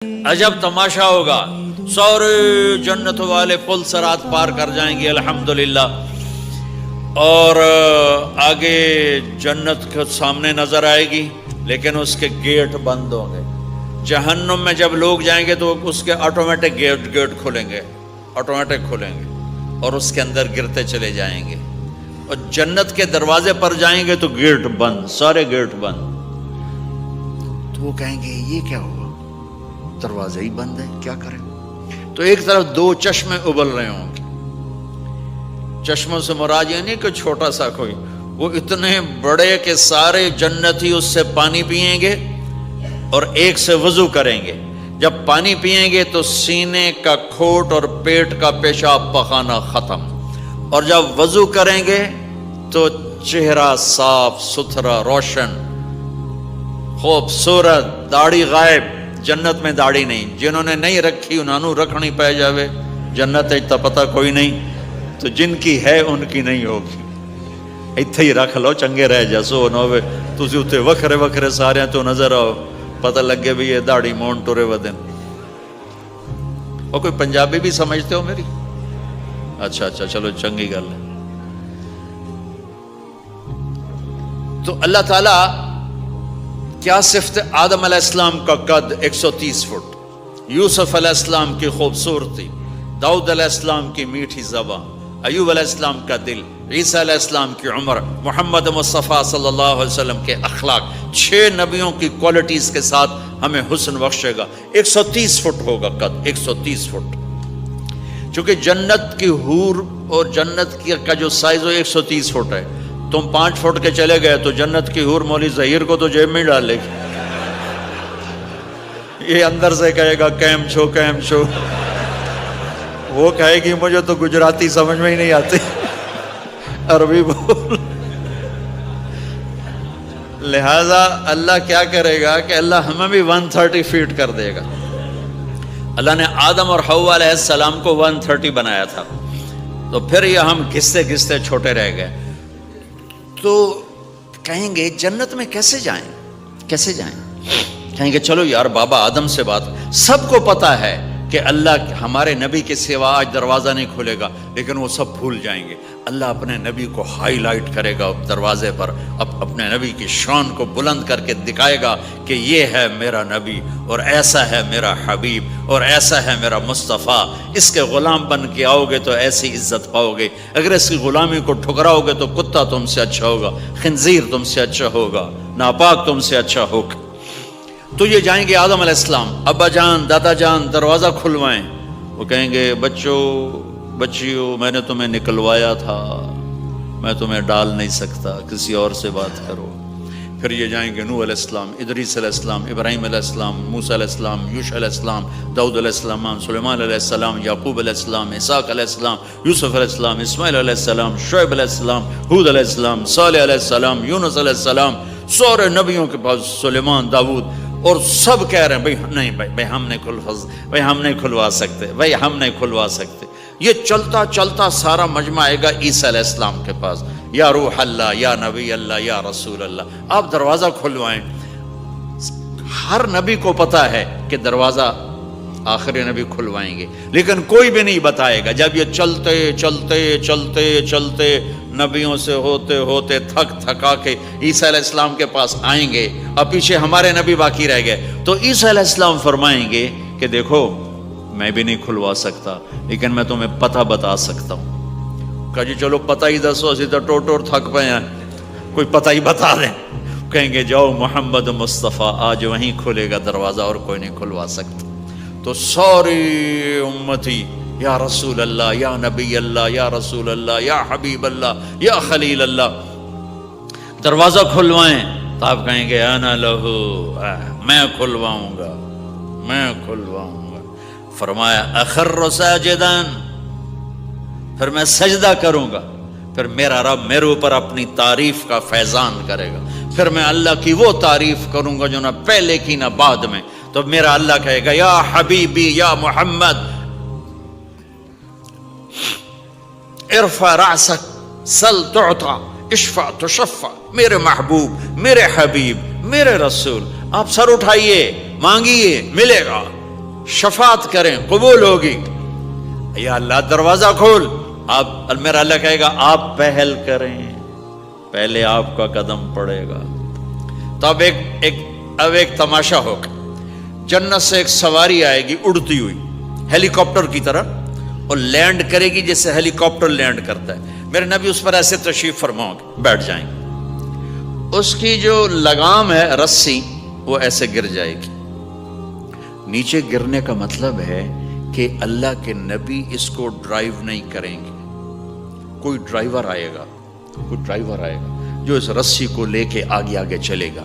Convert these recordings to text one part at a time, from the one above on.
عجب تماشا ہوگا، سارے جنت والے پل سرات پار کر جائیں گے الحمدللہ، اور آگے جنت کے سامنے نظر آئے گی لیکن اس کے گیٹ بند ہوں گے۔ جہنم میں جب لوگ جائیں گے تو اس کے آٹومیٹک گیٹ کھولیں گے، آٹومیٹک کھولیں گے اور اس کے اندر گرتے چلے جائیں گے، اور جنت کے دروازے پر جائیں گے تو گیٹ بند، سارے گیٹ بند۔ تو وہ کہیں گے یہ کیا ہوا، دروازے ہی بند ہے، کیا کریں؟ تو ایک طرف دو چشمے ابل رہے ہوں گے، چشموں سے مراد یہ نہیں کہ چھوٹا سا کوئی، وہ اتنے بڑے کہ سارے جنتی اس سے پانی پئیں گے اور ایک سے وضو کریں گے۔ جب پانی پئیں گے تو سینے کا کھوٹ اور پیٹ کا پیشاب پخانا ختم، اور جب وضو کریں گے تو چہرہ صاف ستھرا روشن خوبصورت، داڑھی غائب۔ جنت میں داڑھی نہیں، جنہوں نے نہیں رکھی انہوں نے رکھنی پہ جاوے، جنت تا پتہ کوئی نہیں، تو جن کی ہے ان کی نہیں ہوگی۔ اتھے ہی رکھ لو چنگے رہ جسو نہ ہوئے تسی اتھے وکھرے وکھرے سارے تو نظر آؤ، پتہ لگے بھی یہ داڑھی مون ٹورے ودن۔ اور کوئی پنجابی بھی سمجھتے ہو میری؟ اچھا چلو چنگی گل ہے۔ تو اللہ تعالیٰ کیا صفت آدم علیہ السلام کا قد 130 فٹ، یوسف علیہ السلام کی خوبصورتی، داؤد علیہ السلام کی میٹھی زبان، ایوب علیہ السلام کا دل، عیسیٰ علیہ السلام کی عمر، محمد مصطفیٰ صلی اللہ علیہ وسلم کے اخلاق، 6 نبیوں کی کوالٹیز کے ساتھ ہمیں حسن بخشے گا۔ 130 فٹ ہوگا قد، 130 فٹ۔ چونکہ جنت کی حور اور جنت کا جو سائز ہو 130 فٹ ہے، تم 5 فٹ کے چلے گئے تو جنت کی حور مولوی ظہیر کو تو جیب میں ڈال لے گی، یہ اندر سے کہے گا کیم چھو کیم چھو، وہ کہے گی مجھے تو گجراتی سمجھ میں ہی نہیں آتی، عربی بول۔ لہذا اللہ کیا کرے گا کہ اللہ ہمیں بھی 130 فیٹ کر دے گا۔ اللہ نے آدم اور حوا علیہ السلام کو 130 بنایا تھا، تو پھر یہ ہم گھستے گھستے چھوٹے رہ گئے۔ تو کہیں گے جنت میں کیسے جائیں، کیسے جائیں؟ کہیں گے چلو یار بابا آدم سے بات، سب کو پتا ہے کہ اللہ ہمارے نبی کے سوا آج دروازہ نہیں کھلے گا، لیکن وہ سب بھول جائیں گے۔ اللہ اپنے نبی کو ہائی لائٹ کرے گا دروازے پر، اپنے نبی کی شان کو بلند کر کے دکھائے گا کہ یہ ہے میرا نبی، اور ایسا ہے میرا حبیب، اور ایسا ہے میرا مصطفیٰ۔ اس کے غلام بن کے آؤ گے تو ایسی عزت پاؤ گے، اگر اس کی غلامی کو ٹھکراؤ گے تو کتا تم سے اچھا ہوگا، خنزیر تم سے اچھا ہوگا، ناپاک تم سے اچھا ہوگا۔ تو یہ جائیں گے آدم علیہ السلام، ابا جان دادا جان دروازہ کھلوائیں۔ وہ کہیں گے بچوں بچیوں میں نے تمہیں نکلوایا تھا، میں تمہیں ڈال نہیں سکتا، کسی اور سے بات کرو۔ پھر یہ جائیں گے نوح علیہ السلام، ادریس علیہ السلام، ابراہیم علیہ السلام، موسیٰ علیہ السلام، یوشع علیہ السلام، داؤد علیہ السلام، سلیمان علیہ السلام، یعقوب علیہ السلام، اسحاق علیہ السلام، یوسف علیہ السلام، اسماعیل علیہ السلام، شعیب علیہ السلام، ہود علیہ السلام، صالح علیہ السلام، یونس علیہ السلام، سارے نبیوں کے پاس، سلیمان، داؤد، اور سب کہہ رہے ہیں بھائی نہیں بھائی ہم نہیں کھلوا سکتے، بھائی ہم نہیں کھلوا سکتے۔ یہ چلتا چلتا سارا مجمع آئے گا عیسیٰ علیہ السلام کے پاس، یا روح اللہ، یا نبی اللہ، یا رسول اللہ، آپ دروازہ کھلوائیں۔ ہر نبی کو پتا ہے کہ دروازہ آخری نبی کھلوائیں گے، لیکن کوئی بھی نہیں بتائے گا۔ جب یہ چلتے چلتے چلتے چلتے نبیوں سے ہوتے ہوتے تھک تھکا کے عیسیٰ علیہ السلام کے پاس آئیں گے، اور پیچھے ہمارے نبی باقی رہ گئے، تو عیسیٰ علیہ السلام فرمائیں گے کہ دیکھو میں بھی نہیں کھلوا سکتا، لیکن میں تمہیں پتہ بتا سکتا ہوں۔ کہا جی چلو پتہ ہی دسو، اسی تو ٹوٹ تھک پے ہیں، کوئی پتہ ہی بتا دیں۔ کہیں گے جاؤ محمد مصطفیٰ آج وہیں کھلے گا دروازہ، اور کوئی نہیں کھلوا سکتا۔ تو ساری امتی یا رسول اللہ، یا نبی اللہ، یا رسول اللہ، یا حبیب اللہ، یا خلیل اللہ، دروازہ کھلوائیں۔ تو آپ کہیں گے انا لہو، میں کھلواؤں گا، میں کھلواؤں گا۔ فرمایا اخر ساجداً، پھر میں سجدہ کروں گا، پھر میرا رب میرے اوپر اپنی تعریف کا فیضان کرے گا، پھر میں اللہ کی وہ تعریف کروں گا جو نہ پہلے کی نہ بعد میں۔ تو میرا اللہ کہے گا یا حبیبی یا محمد ارفع رأسک سل تعطا اشفع تشفع، میرے محبوب، میرے حبیب، میرے رسول، آپ سر اٹھائیے، مانگیے، ملے گا۔ شفاعت کریں قبول ہوگی. یا اللہ دروازہ کھول. آپ میرا اللہ کہے گا آپ پہل کریں, پہلے آپ کا قدم پڑے گا. تو اب ایک تماشا ہوگا. جنت سے ایک سواری آئے گی اڑتی ہوئی ہیلی کاپٹر کی طرح, اور لینڈ کرے گی جیسے ہیلی کاپٹر لینڈ کرتا ہے. میرے نبی اس پر ایسے تشریف فرماؤ گے, بیٹھ جائیں گے. اس کی جو لگام ہے رسی وہ ایسے گر جائے گی. نیچے گرنے کا مطلب ہے کہ اللہ کے نبی اس کو ڈرائیو نہیں کریں گے. کوئی ڈرائیور آئے گا جو اس رسی کو لے کے آگے آگے چلے گا.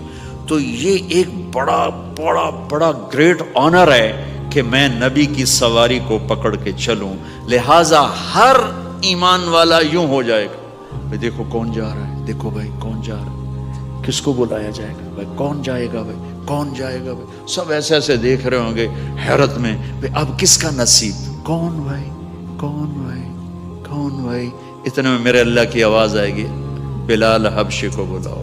تو یہ ایک بڑا بڑا بڑا گریٹ آنر ہے کہ میں نبی کی سواری کو پکڑ کے چلوں. لہذا ہر ایمان والا یوں ہو جائے گا, بھائی دیکھو کون جا رہا ہے, دیکھو بھائی کون جا رہا ہے, کس کو بلایا جائے گا, بھائی کون جائے گا, بھائی کون جائے گا. بھائی سب ایسے ایسے دیکھ رہے ہوں گے حیرت میں, بھائی اب کس کا نصیب, کون بھائی, کون بھائی, کون بھائی. اتنے میں میرے اللہ کی آواز آئے گی, بلال حبشی کو بلاؤ.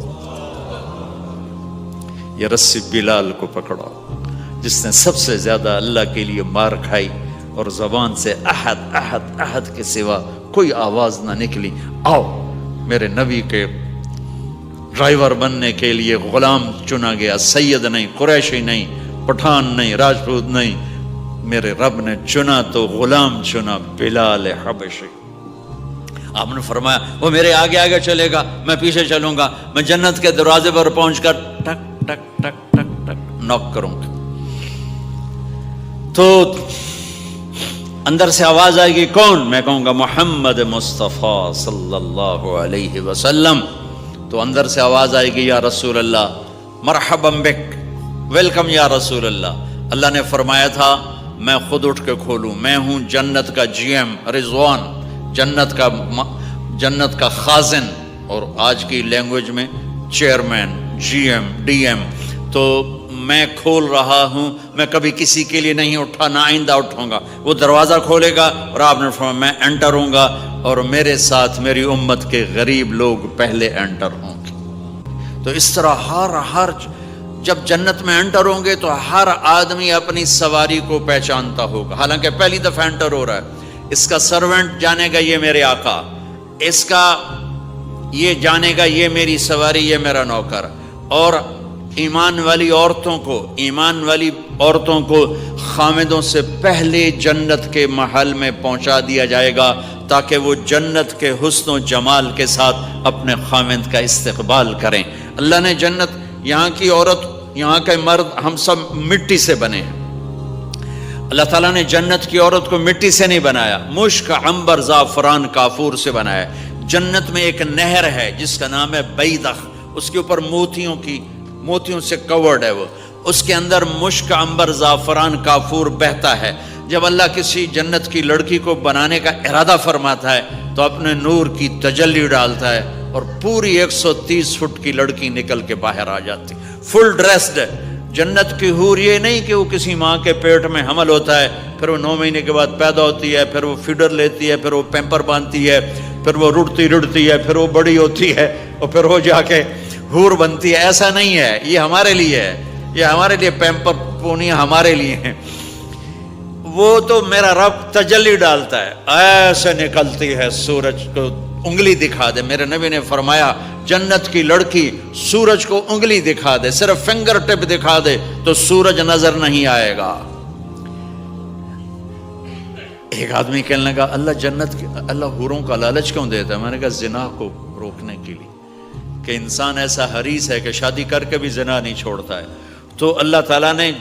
یہ رسی بلال کو پکڑاؤ جس نے سب سے زیادہ اللہ کے لیے مار کھائی اور زبان سے احد احد احد کے سوا کوئی آواز نہ نکلی. آؤ میرے نبی کے ڈرائیور بننے کے لیے غلام چنا گیا. سید نہیں, قریشی نہیں, پٹھان نہیں, راجپوت نہیں, میرے رب نے چنا تو غلام چنا, بلال حبشی. آپ نے فرمایا وہ میرے آگے آگے چلے گا, میں پیچھے چلوں گا. میں جنت کے دروازے پر پہنچ کر ٹک ٹک ٹک ٹک ٹک نوک کروں گا. تو اندر سے آواز آئے گی, کون؟ میں کہوں گا محمد مصطفیٰ صلی اللہ علیہ وسلم. تو اندر سے آواز آئے گی, یا رسول اللہ, مرحبا بک, ویلکم یا رسول اللہ. اللہ نے فرمایا تھا میں خود اٹھ کے کھولوں, میں ہوں جنت کا جی ایم رضوان, جنت کا خازن, اور آج کی لینگویج میں chairman, G M, D M. تو میں کھول رہا ہوں, میں کبھی کسی کے لیے نہیں اٹھا, نہ آئندہ اٹھوں گا. وہ دروازہ کھولے گا اور آپ نے فرمایا میں انٹر ہوں گا, اور میرے ساتھ میری امت کے غریب لوگ پہلے انٹر ہوں گے. تو اس طرح ہر جب جنت میں انٹر ہوں گے تو ہر آدمی اپنی سواری کو پہچانتا ہوگا. حالانکہ پہلی دفعہ انٹر ہو رہا ہے. اس کا سرونٹ جانے گا یہ میرے آقا, اس کا یہ جانے گا یہ میری سواری, یہ میرا نوکر. اور ایمان والی عورتوں کو خامدوں سے پہلے جنت کے محل میں پہنچا دیا جائے گا تاکہ وہ جنت کے حسن و جمال کے ساتھ اپنے خامد کا استقبال کریں. اللہ نے جنت, یہاں کی عورت, یہاں کے مرد, ہم سب مٹی سے بنے ہیں. اللہ تعالیٰ نے جنت کی عورت کو مٹی سے نہیں بنایا, مشک, عنبر, زعفران, کافور سے بنایا. جنت میں ایک نہر ہے جس کا نام ہے بیضخ, اس کے اوپر موتیوں سے کورڈ ہے. وہ اس کے اندر مشک, عنبر, زعفران, کافور بہتا ہے. جب اللہ کسی جنت کی لڑکی کو بنانے کا ارادہ فرماتا ہے تو اپنے نور کی تجلی ڈالتا ہے اور پوری 130 فٹ کی لڑکی نکل کے باہر آ جاتی, فل ڈریسڈ. جنت کی حور یہ نہیں کہ وہ کسی ماں کے پیٹ میں حمل ہوتا ہے, پھر وہ 9 مہینے کے بعد پیدا ہوتی ہے, پھر وہ فیڈر لیتی ہے, پھر وہ پیمپر باندھتی ہے, پھر وہ رڑتی ہے, پھر وہ بڑی ہوتی ہے, اور پھر وہ جا کے حور بنتی ہے. ایسا نہیں ہے, یہ ہمارے لیے ہے, یہ ہمارے لیے پیمپر پونی ہمارے لیے ہیں. وہ تو میرا رب تجلی ڈالتا ہے, ایسے نکلتی ہے سورج کو انگلی دکھا دے. میرے نبی نے فرمایا جنت کی لڑکی سورج کو انگلی دکھا دے, صرف فنگر ٹپ دکھا دے تو سورج نظر نہیں آئے گا. ایک آدمی کہنے لگا اللہ حوروں کا لالچ کیوں دیتا ہے؟ میں نے کہا زنا کو روکنے کے لیے, کہ انسان ایسا حریص ہے کہ شادی کر کے بھی زنا نہیں چھوڑتا ہے. تو اللہ تعالیٰ نے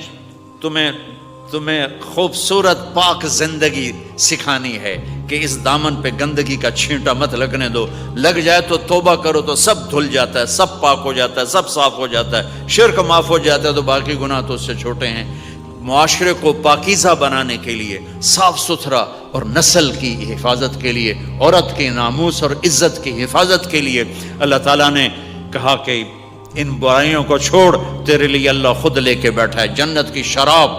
تمہیں خوبصورت پاک زندگی سکھانی ہے کہ اس دامن پہ گندگی کا چھینٹا مت لگنے دو. لگ جائے تو توبہ کرو تو سب دھل جاتا ہے, سب پاک ہو جاتا ہے, سب صاف ہو جاتا ہے, شرک معاف ہو جاتا ہے, تو باقی گناہ تو اس سے چھوٹے ہیں. معاشرے کو پاکیزہ بنانے کے لیے, صاف ستھرا, اور نسل کی حفاظت کے لیے, عورت کے ناموس اور عزت کی حفاظت کے لیے اللہ تعالیٰ نے کہا کہ ان برائیوں کو چھوڑ, تیرے لیے اللہ خود لے کے بیٹھا ہے جنت کی شراب.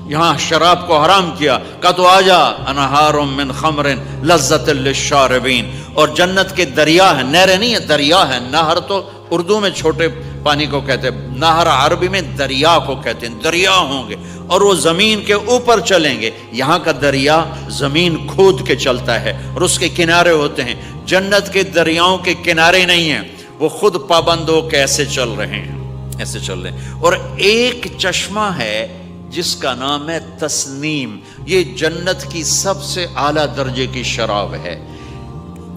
یہاں شراب کو حرام کیا, کہا تو آجا انہار من خمر لذت للشاربین. اور جنت کے دریا ہیں, نہریں نہیں ہیں, دریا ہیں. نہر تو اردو میں چھوٹے پانی کو کہتے ہیں. نہر عربی میں دریا کو کہتے ہیں. دریا ہوں گے اور وہ زمین کے اوپر چلیں گے. یہاں کا دریا زمین کھود کے چلتا ہے اور اس کے کنارے ہوتے ہیں. جنت کے دریاؤں کے کنارے نہیں ہیں, وہ خود پابند ہو کے ایسے چل رہے ہیں, ایسے چل رہے ہیں. اور ایک چشمہ ہے جس کا نام ہے تسنیم. یہ جنت کی سب سے اعلیٰ درجے کی شراب ہے.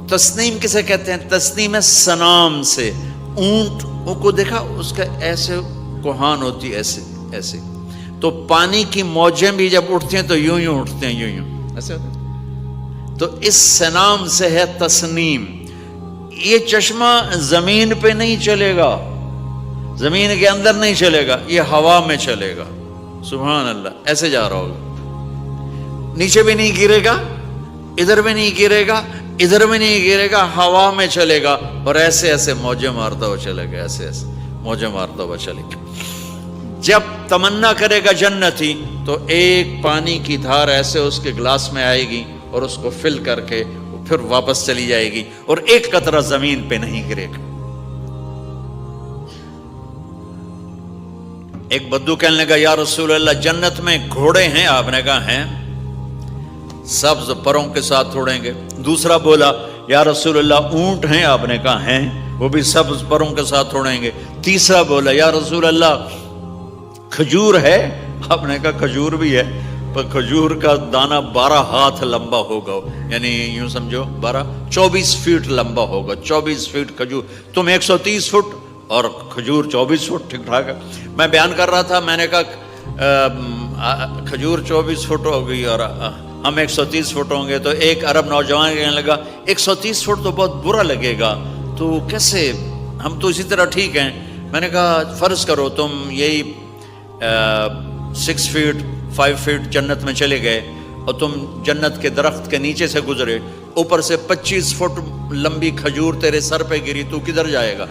تسنیم کسے کہتے ہیں؟ تسنیم ہے سنام سے. اونٹ کو دیکھا, اس کا ایسے کوہان ہوتی ایسے ایسے, تو پانی کی موجیں بھی جب اٹھتی ہیں تو یوں یوں اٹھتے ہیں, یوں یوں ایسے ہوتے ہیں. تو اس سنام سے ہے تسنیم. یہ چشمہ زمین پہ نہیں چلے گا, زمین کے اندر نہیں چلے گا, یہ ہوا میں چلے گا. سبحان اللہ. ایسے جا رہا ہوگا, نیچے بھی نہیں گرے گا, ادھر بھی نہیں گرے گا, ادھر بھی نہیں گرے گا, ہوا میں چلے گا اور ایسے ایسے موجیں مارتا ہوا چلے گا, ایسے ایسے موجیں مارتا ہوا چلے گا. جب تمنا کرے گا جنتی تو ایک پانی کی دھار ایسے اس کے گلاس میں آئے گی اور اس کو فل کر کے پھر واپس چلی جائے گی اور ایک قطرہ زمین پہ نہیں گرے گا. ایک بدو کہنے لگا یا رسول اللہ جنت میں گھوڑے ہیں؟ آپ نے کہا ہیں, سبز پروں کے ساتھ اڑیں گے. دوسرا بولا یا رسول اللہ اونٹ ہیں؟ آپ نے کہا ہیں, وہ بھی سبز پروں کے ساتھ اڑیں گے. تیسرا بولا یا رسول اللہ کھجور ہے؟ آپ نے کہا کھجور بھی ہے, پر کھجور کا دانہ 12 ہاتھ لمبا ہوگا, یعنی یوں سمجھو 24 فٹ لمبا ہوگا. 24 فٹ کھجور, تم 130 فٹ اور کھجور 24 فٹ. ٹھیک ٹھاک ہے. میں بیان کر رہا تھا, میں نے کہا کھجور 24 فٹ ہوگی اور ہم 130 فٹ ہوں گے. تو ایک عرب نوجوان کہنے لگا 130 فٹ تو بہت برا لگے گا, تو کیسے, ہم تو اسی طرح ٹھیک ہیں. میں نے کہا فرض کرو تم یہی 6 فٹ 5 فٹ جنت میں چلے گئے اور تم جنت کے درخت کے نیچے سے گزرے, اوپر سے 25 فٹ لمبی کھجور تیرے سر پہ گری, تو کدھر جائے گا؟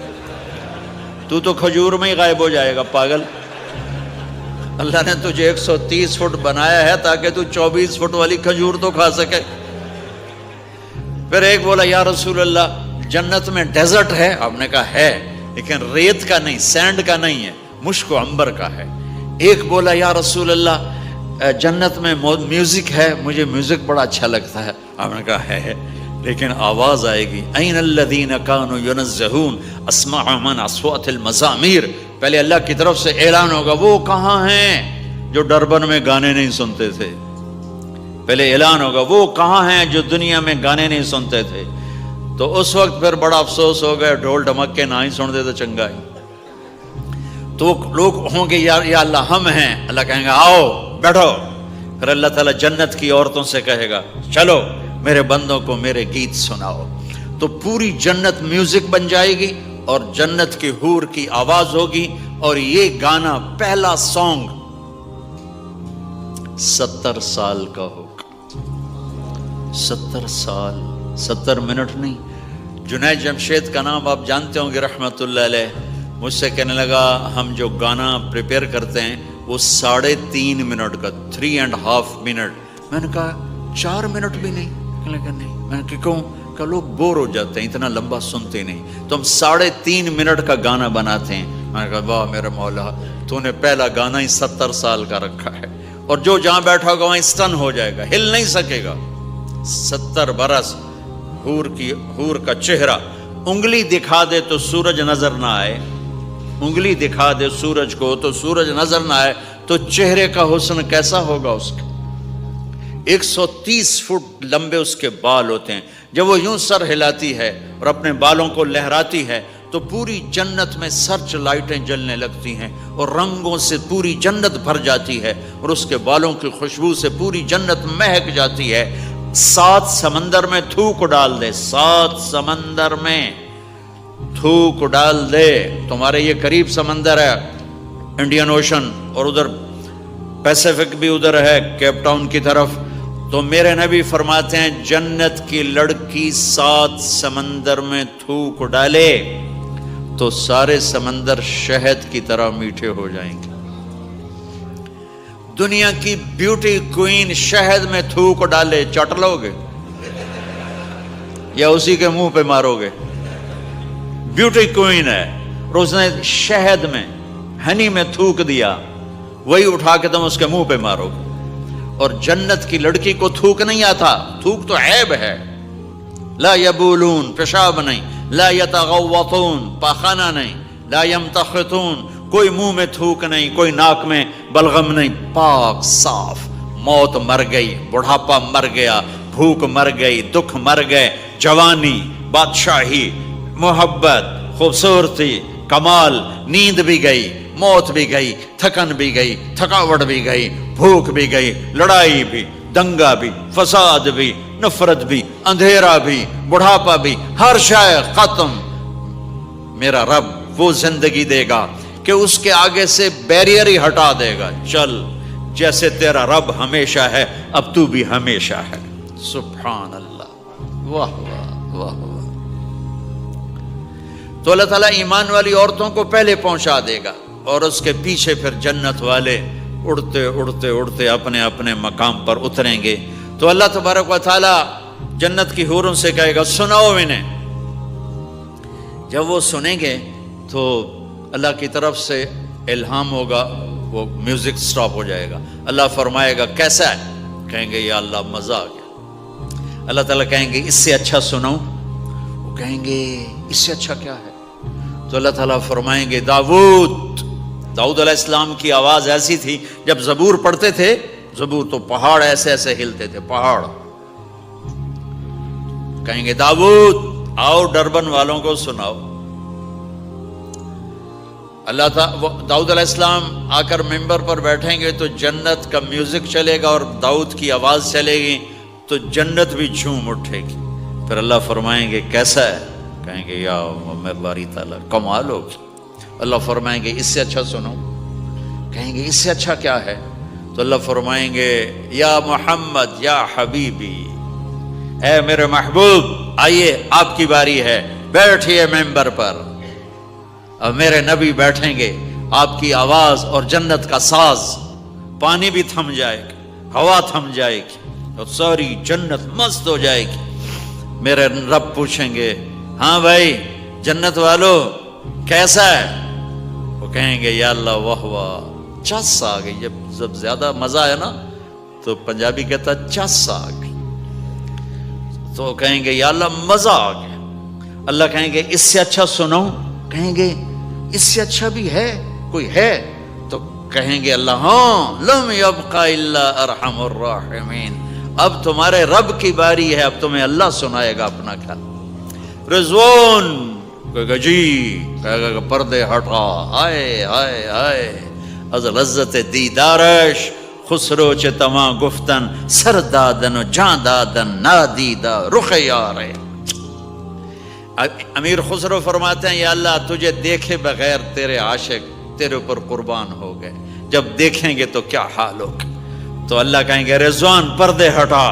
تو کھجور میں ہی غائب ہو جائے گا پاگل. اللہ نے تجھے 130 فٹ بنایا ہے تاکہ تو 24 فٹ والی کھجور تو کھا سکے. پھر ایک بولا یا رسول اللہ جنت میں ڈیزرٹ ہے؟ آپ نے کہا ہے, لیکن ریت کا نہیں, سینڈ کا نہیں ہے, مشک و عنبر کا ہے. ایک بولا یا رسول اللہ جنت میں میوزک ہے؟ مجھے میوزک بڑا اچھا لگتا ہے. آپ نے کہا ہے, لیکن آواز آئے گی این الذین کانوا ینزہون اسمع من اصوات المزامیر. پہلے اللہ کی طرف سے اعلان ہوگا وہ کہاں ہیں جو ڈربن میں گانے نہیں سنتے تھے. پہلے اعلان ہوگا وہ کہاں ہیں جو دنیا میں گانے نہیں سنتے تھے. تو اس وقت پھر بڑا افسوس ہو گیا, ڈھول ڈھمک کے نہ ہی سنتے تو چنگا ہی. تو لوگ ہوں گے یا اللہ ہم ہیں. اللہ کہیں گا آؤ بیٹھو. پھر اللہ تعالیٰ جنت کی عورتوں سے کہے گا چلو میرے بندوں کو میرے گیت سناؤ. تو پوری جنت میوزک بن جائے گی اور جنت کی حور کی آواز ہوگی, اور یہ گانا پہلا سانگ 70 سال کا ہوگا. 70 سال, 70 منٹ نہیں. جنید جمشید کا نام آپ جانتے ہوں گے رحمت اللہ علیہ. مجھ سے کہنے لگا ہم جو گانا پریپیئر کرتے ہیں وہ 3.5 منٹ کا, 3.5 منٹ. میں نے کہا 4 منٹ بھی نہیں. کہنے لگا نہیں. میں نے کہا کیوں؟ کہ لوگ بور ہو جاتے ہیں, اتنا لمبا سنتے نہیں. تو ہم 3.5 منٹ کا گانا بناتے ہیں. میں نے کہا واہ میرے مولا, تو نے پہلا گانا ہی 70 سال کا رکھا ہے, اور جو جہاں بیٹھا ہوگا وہیں اسٹن ہو جائے گا, ہل نہیں سکے گا. 70 برس حور کا چہرہ, انگلی دکھا دے تو سورج نظر نہ آئے, انگلی دکھا دے سورج کو تو سورج نظر نہ آئے, تو چہرے کا حسن کیسا ہوگا اس کا. 130 فٹ لمبے اس کے بال ہوتے ہیں. جب وہ یوں سر ہلاتی ہے اور اپنے بالوں کو لہراتی ہے تو پوری جنت میں سرچ لائٹیں جلنے لگتی ہیں اور رنگوں سے پوری جنت بھر جاتی ہے, اور اس کے بالوں کی خوشبو سے پوری جنت مہک جاتی ہے. 7 سمندر میں تھوک ڈال دے, 7 سمندر میں تھوک ڈال دے. تمہارے یہ قریب سمندر ہے انڈین اوشن, اور ادھر پیسیفک بھی ادھر ہے کیپ ٹاؤن کی طرف. تو میرے نبی فرماتے ہیں جنت کی لڑکی 7 سمندر میں تھوک ڈالے تو سارے سمندر شہد کی طرح میٹھے ہو جائیں گے. دنیا کی بیوٹی کوئین شہد میں تھوک ڈالے, چٹ لو گے یا اسی کے منہ پہ مارو گے؟ بیوٹی کوئین ہے, اور اور اس نے شہد میں ہنی میں تھوک دیا، وہی اٹھا کے تم اس کے منہ پہ مارو گے۔ اور جنت کی لڑکی کو تھوک نہیں آتا، تھوک تو عیب ہے۔ لا یبولون، پیشاب نہیں، لا یتغوطون، پاخانہ نہیں، لا یمتخطون، کوئی منہ میں تھوک نہیں، کوئی ناک میں بلغم نہیں، پاک صاف۔ موت مر گئی، بڑھاپا مر گیا، بھوک مر گئی، دکھ مر گئے، جوانی، بادشاہی، محبت، خوبصورتی، کمال، نیند بھی گئی، موت بھی گئی، تھکن بھی گئی، تھکاوٹ بھی گئی، بھوک بھی گئی، لڑائی بھی، دنگا بھی، فساد بھی، نفرت بھی، اندھیرا بھی، بڑھاپا بھی، ہر شے ختم۔ میرا رب وہ زندگی دے گا کہ اس کے آگے سے بیریئر ہی ہٹا دے گا، چل جیسے تیرا رب ہمیشہ ہے اب تو بھی ہمیشہ ہے۔ سبحان اللہ، واہ واہ واہ واہ۔ تو اللہ تعالیٰ ایمان والی عورتوں کو پہلے پہنچا دے گا اور اس کے پیچھے پھر جنت والے اڑتے اڑتے اڑتے اپنے اپنے مقام پر اتریں گے۔ تو اللہ تبارک و تعالیٰ جنت کی حوروں سے کہے گا سناؤ انہیں۔ جب وہ سنیں گے تو اللہ کی طرف سے الہام ہوگا، وہ میوزک سٹاپ ہو جائے گا۔ اللہ فرمائے گا کیسا ہے؟ کہیں گے یا اللہ مزہ آ گیا۔ اللہ تعالیٰ کہیں گے اس سے اچھا سناؤں؟ وہ کہیں گے اس سے اچھا کیا ہے؟ تو اللہ تعالیٰ فرمائیں گے داؤد علیہ السلام کی آواز ایسی تھی، جب زبور پڑھتے تھے، زبور تو پہاڑ ایسے ایسے ہلتے تھے، پہاڑ۔ کہیں گے داؤد آؤ ڈربن والوں کو سناؤ۔ اللہ تعالیٰ داؤد علیہ السلام آ کر ممبر پر بیٹھیں گے تو جنت کا میوزک چلے گا اور داؤد کی آواز چلے گی تو جنت بھی جھوم اٹھے گی۔ پھر اللہ فرمائیں گے کیسا ہے؟ کہیں گے یا باری تعالیٰ کمال ہوگی۔ اللہ فرمائیں گے اس سے اچھا سنو؟ کہیں گے اس سے اچھا کیا ہے؟ تو اللہ فرمائیں گے یا محمد یا حبیبی، اے میرے محبوب آئیے آپ کی باری ہے، بیٹھیے ممبر پر۔ اب میرے نبی بیٹھیں گے، آپ کی آواز اور جنت کا ساز، پانی بھی تھم جائے گا، ہوا تھم جائے گی اور ساری جنت مست ہو جائے گی۔ میرے رب پوچھیں گے ہاں بھائی جنت والو کیسا ہے؟ وہ کہیں گے یا اللہ واہ واہ، چس آ گئی۔ جب زیادہ مزہ ہے نا تو پنجابی کہتا چس آ گئی، تو کہیں گے یا اللہ مزہ آ گیا۔ اللہ کہیں گے اس سے اچھا سناؤں؟ کہیں گے اس سے اچھا بھی ہے، کوئی ہے؟ تو کہیں گے اللہ ہاں لم یبقى الا ارحم الراحمین، اب تمہارے رب کی باری ہے، اب تمہیں اللہ سنائے گا اپنا خیال۔ رضوان کہے گا جی، کہے گا پردے ہٹا، آئے آئے آئے از لذت دیدارش خسرو چه تما گفتن سر دادن و جان دادن نادیدہ رخ یارے۔ امیر خسرو فرماتے ہیں یا اللہ تجھے دیکھے بغیر تیرے عاشق تیرے اوپر قربان ہو گئے، جب دیکھیں گے تو کیا حال ہوگا؟ تو اللہ کہیں گے رضوان پردے ہٹا،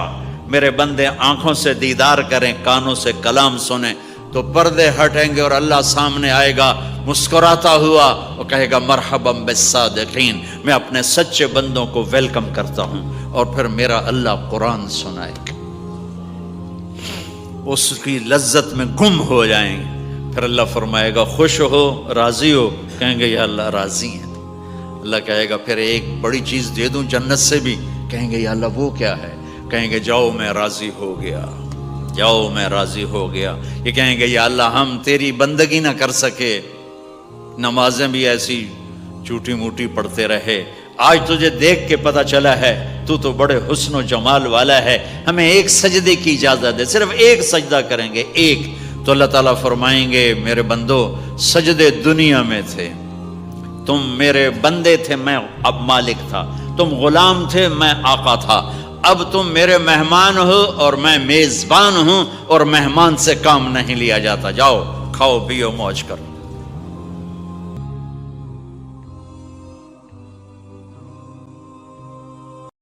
میرے بندے آنکھوں سے دیدار کریں، کانوں سے کلام سنیں۔ تو پردے ہٹیں گے اور اللہ سامنے آئے گا مسکراتا ہوا، وہ کہے گا مرحبا بالصادقین، میں اپنے سچے بندوں کو ویلکم کرتا ہوں۔ اور پھر میرا اللہ قرآن سنائے گا، اس کی لذت میں گم ہو جائیں گے۔ پھر اللہ فرمائے گا خوش ہو، راضی ہو؟ کہیں گے یا اللہ راضی ہیں۔ اللہ کہے گا پھر ایک بڑی چیز دے دوں جنت سے بھی؟ کہیں گے یا اللہ وہ کیا ہے؟ کہیں گے جاؤ میں راضی ہو گیا، جاؤ میں راضی ہو گیا۔ یہ کہیں گے یا اللہ ہم تیری بندگی نہ کر سکے، نمازیں بھی ایسی چوٹی موٹی پڑھتے رہے، آج تجھے دیکھ کے پتہ چلا ہے تو بڑے حسن و جمال والا ہے، ہمیں ایک سجدے کی اجازت دے، صرف ایک سجدہ کریں گے، ایک۔ تو اللہ تعالیٰ فرمائیں گے میرے بندو سجدے دنیا میں تھے، تم میرے بندے تھے، میں اب مالک تھا، تم غلام تھے، میں آقا تھا، اب تم میرے مہمان ہو اور میں میزبان ہوں، اور مہمان سے کام نہیں لیا جاتا، جاؤ کھاؤ پیو موج کرو۔